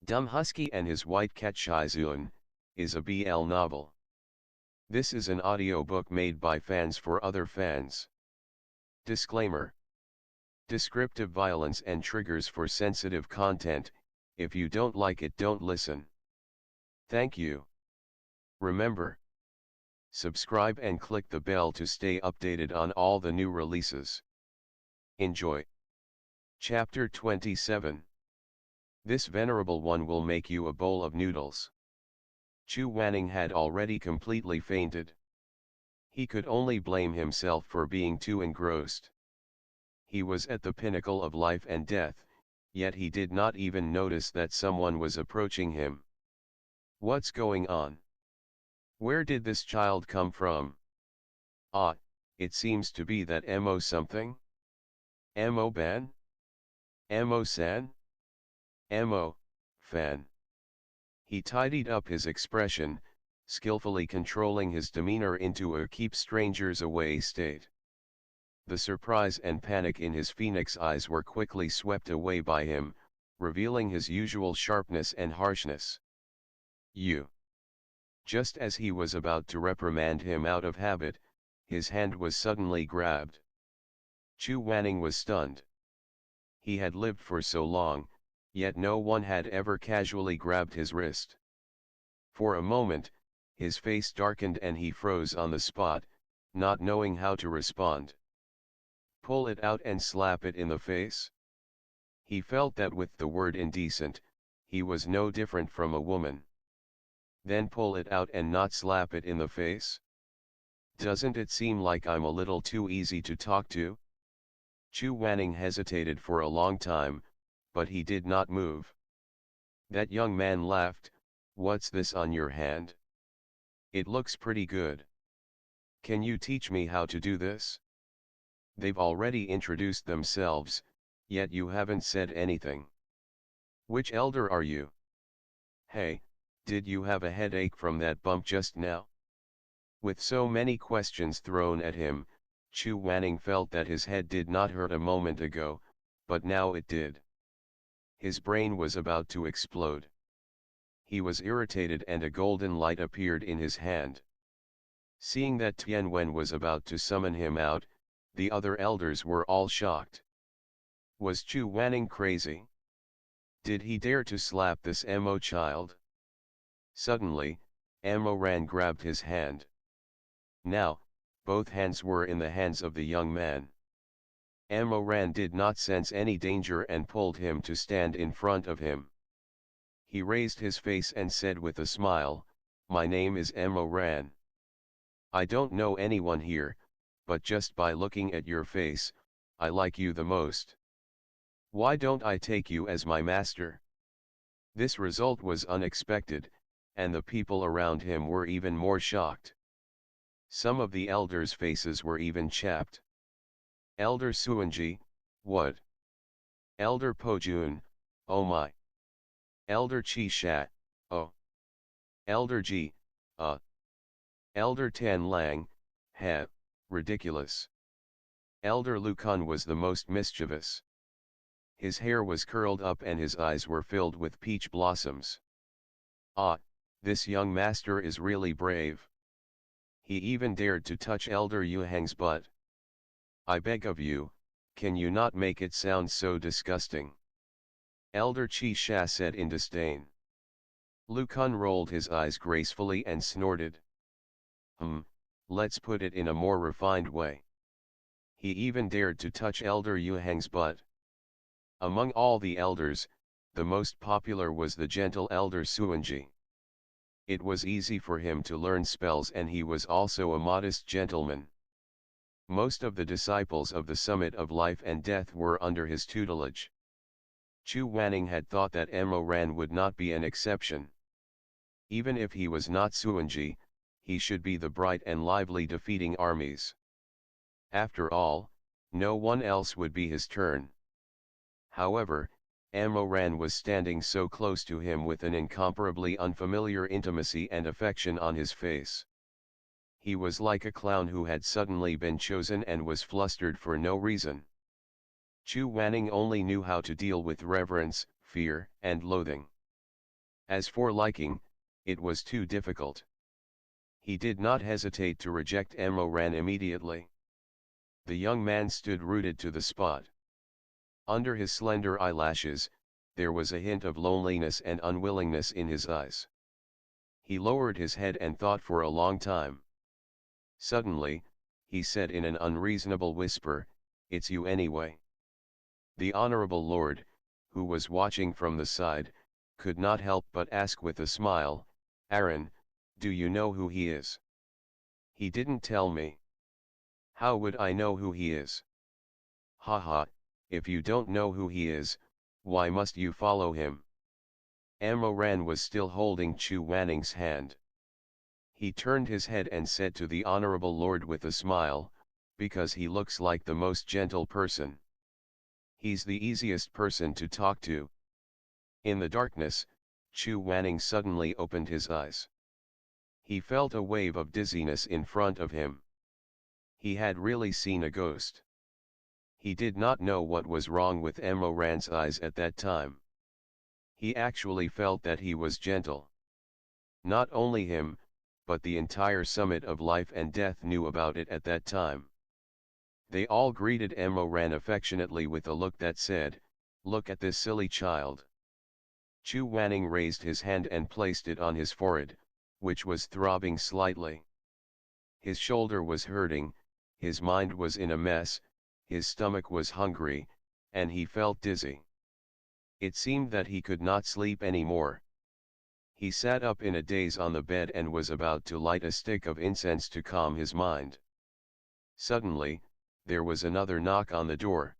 Dumb Husky and His White Cat Shizun is a BL novel. This is an audiobook made by fans for other fans. Disclaimer: descriptive violence and triggers for sensitive content. If you don't like it, don't listen. Thank you. Remember, subscribe and click the bell to stay updated on all the new releases. Enjoy. Chapter 27. This venerable one will make you a bowl of noodles. Chu Wanning had already completely fainted. He could only blame himself for being too engrossed. He was at the pinnacle of life and death, yet he did not even notice that someone was approaching him. What's going on? Where did this child come from? Ah, it seems to be that Mo something? Mo-ban? Mo-san? Mo-fan. He tidied up his expression, skillfully controlling his demeanor into a keep strangers away state. The surprise and panic in his phoenix eyes were quickly swept away by him, revealing his usual sharpness and harshness. You. Just as he was about to reprimand him out of habit, his hand was suddenly grabbed. Chu Wanning was stunned. He had lived for so long, yet no one had ever casually grabbed his wrist. For a moment, his face darkened and he froze on the spot, not knowing how to respond. Pull it out and slap it in the face? He felt that with the word indecent, he was no different from a woman. Then pull it out and not slap it in the face? Doesn't it seem like I'm a little too easy to talk to? Chu Wanning hesitated for a long time, but he did not move. That young man laughed. What's this on your hand? It looks pretty good. Can you teach me how to do this? They've already introduced themselves, yet you haven't said anything. Which elder are you? Hey, did you have a headache from that bump just now? With so many questions thrown at him, Chu Wanning felt that his head did not hurt a moment ago, but now it did. His brain was about to explode. He was irritated and a golden light appeared in his hand. Seeing that Tianwen was about to summon him out, the other elders were all shocked. Was Chu Wanning crazy? Did he dare to slap this Mo child? Suddenly, Mo Ran grabbed his hand. Now, both hands were in the hands of the young man. Mo Ran did not sense any danger and pulled him to stand in front of him. He raised his face and said with a smile, "My name is Mo Ran. I don't know anyone here, but just by looking at your face, I like you the most. Why don't I take you as my master?" This result was unexpected, and the people around him were even more shocked. Some of the elders' faces were even chapped. Elder Suanji, what? Elder Pojun, oh my. Elder Chi Shat, oh. Elder Ji, Elder Tan Lang, ridiculous. Elder Lucan was the most mischievous. His hair was curled up and his eyes were filled with peach blossoms. Ah, this young master is really brave. He even dared to touch Elder Yuhang's butt. I beg of you, can you not make it sound so disgusting? Elder Chi Sha said in disdain. Lucan rolled his eyes gracefully and snorted. Let's put it in a more refined way. He even dared to touch Elder Yuhang's butt. Among all the elders, the most popular was the gentle Elder Suanji. It was easy for him to learn spells and he was also a modest gentleman. Most of the disciples of the Summit of Life and Death were under his tutelage. Chu Wanning had thought that Mo Ran would not be an exception. Even if he was not Suanji, he should be the bright and lively defeating armies. After all, no one else would be his turn. However, Mo Ran was standing so close to him with an incomparably unfamiliar intimacy and affection on his face. He was like a clown who had suddenly been chosen and was flustered for no reason. Chu Wanning only knew how to deal with reverence, fear, and loathing. As for liking, it was too difficult. He did not hesitate to reject Ran immediately. The young man stood rooted to the spot. Under his slender eyelashes, there was a hint of loneliness and unwillingness in his eyes. He lowered his head and thought for a long time. Suddenly, he said in an unreasonable whisper, "It's you anyway." The Honorable Lord, who was watching from the side, could not help but ask with a smile, "Aaron, do you know who he is?" "He didn't tell me." "How would I know who he is?" "Ha, if you don't know who he is, why must you follow him?" Ran was still holding Chu Wanning's hand. He turned his head and said to the Honorable Lord with a smile, "Because he looks like the most gentle person. He's the easiest person to talk to." In the darkness, Chu Wanning suddenly opened his eyes. He felt a wave of dizziness in front of him. He had really seen a ghost. He did not know what was wrong with Ran's eyes at that time. He actually felt that he was gentle. Not only him, but the entire summit of life and death knew about it at that time. They all greeted Ran affectionately with a look that said, "Look at this silly child." Chu Wanning raised his hand and placed it on his forehead, which was throbbing slightly. His shoulder was hurting, his mind was in a mess, his stomach was hungry, and he felt dizzy. It seemed that he could not sleep anymore. He sat up in a daze on the bed and was about to light a stick of incense to calm his mind. Suddenly, there was another knock on the door.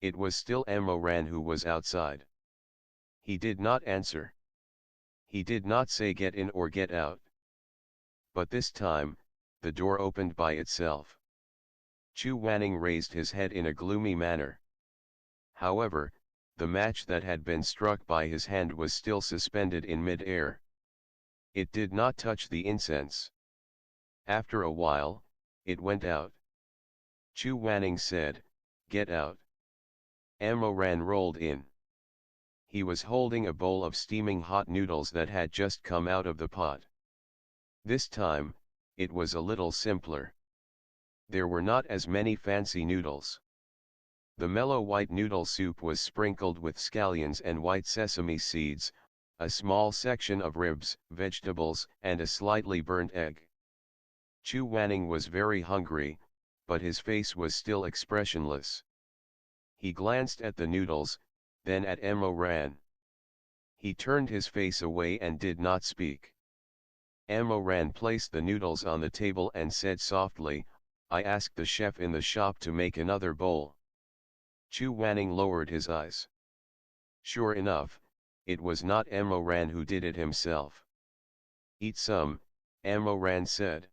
It was still Ran who was outside. He did not answer. He did not say get in or get out. But this time, the door opened by itself. Chu Wanning raised his head in a gloomy manner. However, the match that had been struck by his hand was still suspended in mid-air. It did not touch the incense. After a while, it went out. Chu Wanning said, "Get out." Ran rolled in. He was holding a bowl of steaming hot noodles that had just come out of the pot. This time, it was a little simpler. There were not as many fancy noodles. The mellow white noodle soup was sprinkled with scallions and white sesame seeds, a small section of ribs, vegetables, and a slightly burnt egg. Chu Wanning was very hungry, but his face was still expressionless. He glanced at the noodles, then at Ran. He turned his face away and did not speak. Ran placed the noodles on the table and said softly, "I asked the chef in the shop to make another bowl." Chu Wanning lowered his eyes. Sure enough, it was not Ran who did it himself. "Eat some," Ran said.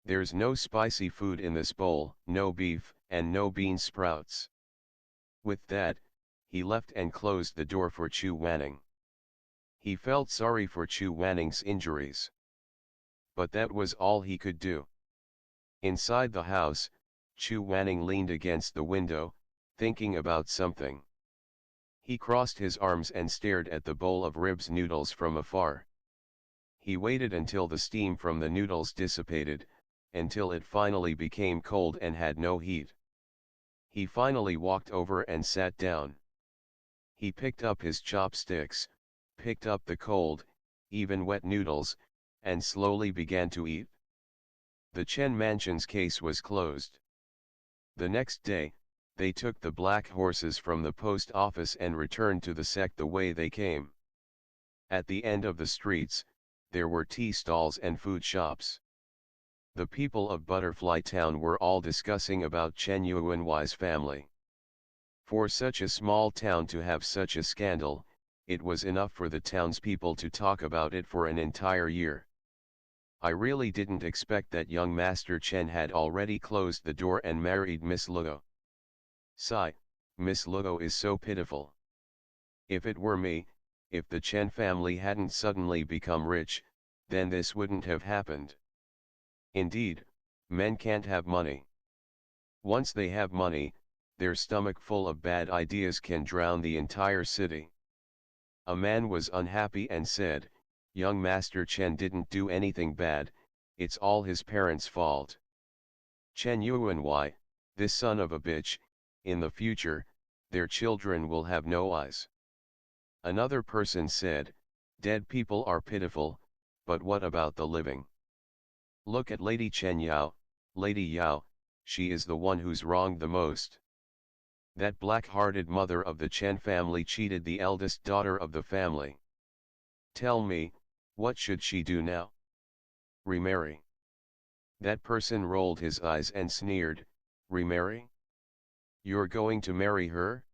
"There's no spicy food in this bowl, no beef, and no bean sprouts." With that, he left and closed the door for Chu Wanning. He felt sorry for Chu Wanning's injuries. But that was all he could do. Inside the house, Chu Wanning leaned against the window, thinking about something. He crossed his arms and stared at the bowl of ribs noodles from afar. He waited until the steam from the noodles dissipated, until it finally became cold and had no heat. He finally walked over and sat down. He picked up his chopsticks, picked up the cold, even wet noodles, and slowly began to eat. The Chen Mansion's case was closed. The next day, they took the black horses from the post office and returned to the sect the way they came. At the end of the streets, there were tea stalls and food shops. The people of Butterfly Town were all discussing about Chen Yuanwai's family. For such a small town to have such a scandal, it was enough for the townspeople to talk about it for an entire year. "I really didn't expect that young Master Chen had already closed the door and married Miss Luo. Sigh, Miss Luo is so pitiful. If it were me, if the Chen family hadn't suddenly become rich, then this wouldn't have happened. Indeed, men can't have money. Once they have money, their stomach full of bad ideas can drown the entire city." A man was unhappy and said, "Young Master Chen didn't do anything bad, it's all his parents' fault. Chen Yuan, why, this son of a bitch, in the future, their children will have no eyes." Another person said, "Dead people are pitiful, but what about the living? Look at Lady Chen Yao, Lady Yao, she is the one who's wronged the most. That black-hearted mother of the Chen family cheated the eldest daughter of the family. Tell me, what should she do now? Remarry?" That person rolled his eyes and sneered, "Remarry? You're going to marry her?"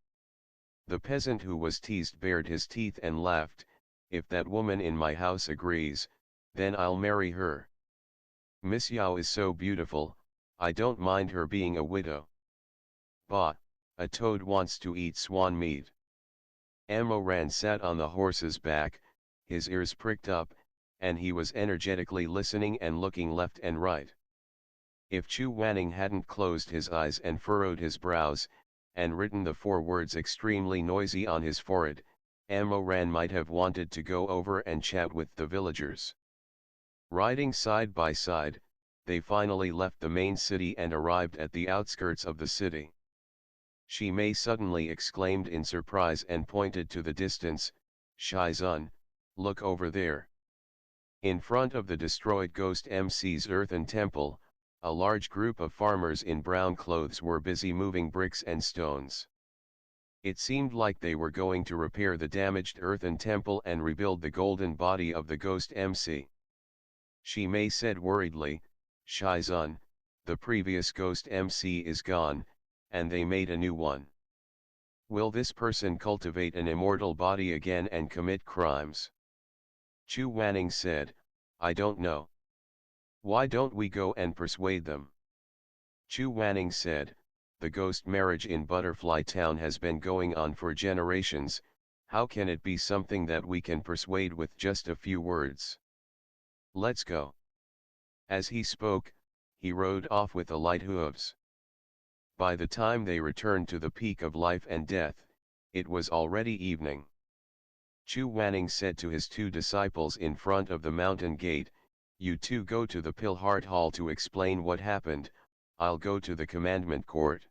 The peasant who was teased bared his teeth and laughed, "If that woman in my house agrees, then I'll marry her. Miss Yao is so beautiful, I don't mind her being a widow." Bah, a toad wants to eat swan meat. Amoran sat on the horse's back, his ears pricked up, and he was energetically listening and looking left and right. If Chu Wanning hadn't closed his eyes and furrowed his brows, and written the 4 words extremely noisy on his forehead, Amoran might have wanted to go over and chat with the villagers. Riding side by side, they finally left the main city and arrived at the outskirts of the city. Shimei suddenly exclaimed in surprise and pointed to the distance, "Shizun, look over there." In front of the destroyed Ghost MC's earthen temple, a large group of farmers in brown clothes were busy moving bricks and stones. It seemed like they were going to repair the damaged earthen temple and rebuild the golden body of the Ghost MC. Shimei said worriedly, "Shizun, the previous Ghost MC is gone, and they made a new one. Will this person cultivate an immortal body again and commit crimes?" Chu Wanning said, "I don't know. Why don't we go and persuade them?" Chu Wanning said, "The ghost marriage in Butterfly Town has been going on for generations, how can it be something that we can persuade with just a few words? Let's go." As he spoke, he rode off with the light hooves. By the time they returned to the peak of life and death, it was already evening. Chu Wanning said to his 2 disciples in front of the mountain gate, "You 2 go to the Pilheart Hall to explain what happened, I'll go to the commandment court."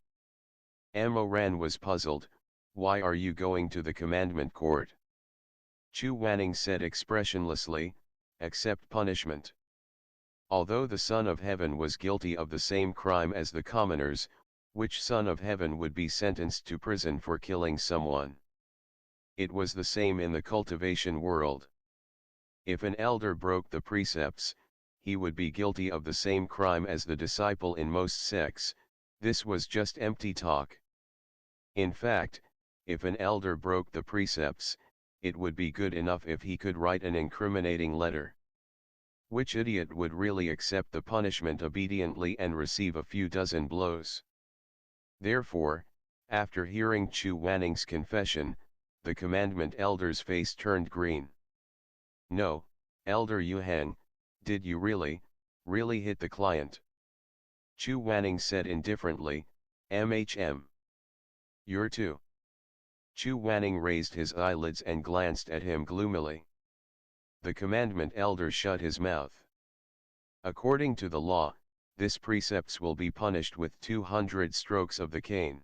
Amoran was puzzled, "Why are you going to the commandment court?" Chu Wanning said expressionlessly, "Accept punishment. Although the Son of Heaven was guilty of the same crime as the commoners, which Son of Heaven would be sentenced to prison for killing someone? It was the same in the cultivation world. If an elder broke the precepts, he would be guilty of the same crime as the disciple in most sects. This was just empty talk. In fact, if an elder broke the precepts, it would be good enough if he could write an incriminating letter. Which idiot would really accept the punishment obediently and receive a few dozen blows? Therefore, after hearing Chu Wanning's confession, the commandment elder's face turned green. "No, Elder Yuhang, did you really hit the client?" Chu Wanning said indifferently, "MHM. You're too." Chu Wanning raised his eyelids and glanced at him gloomily. The commandment elder shut his mouth. "According to the law, this precepts will be punished with 200 strokes of the cane.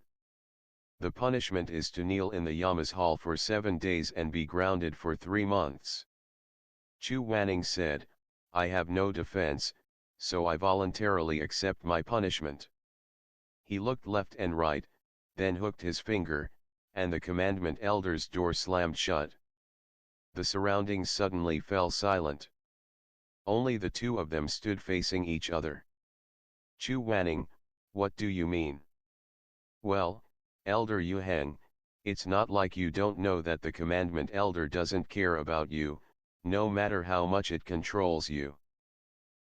The punishment is to kneel in the Yama's hall for 7 days and be grounded for 3 months. Chu Wanning said, "I have no defense, so I voluntarily accept my punishment." He looked left and right, then hooked his finger, and the commandment elder's door slammed shut. The surroundings suddenly fell silent. Only the 2 of them stood facing each other. "Chu Wanning, what do you mean?" "Well, Elder Yuhang, it's not like you don't know that the commandment elder doesn't care about you, no matter how much it controls you.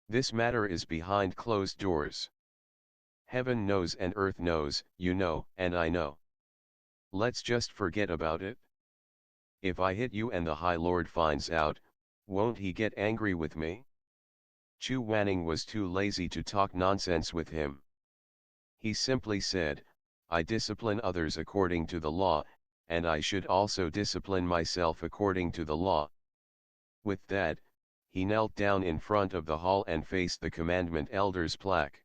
This matter is behind closed doors. Heaven knows and earth knows, you know, and I know. Let's just forget about it. If I hit you and the High Lord finds out, won't he get angry with me?" Chu Wanning was too lazy to talk nonsense with him. He simply said, "I discipline others according to the law, and I should also discipline myself according to the law. With that, he knelt down in front of the hall and faced the commandment elder's plaque.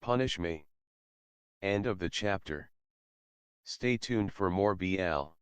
Punish me. End of the chapter. Stay tuned for more BL.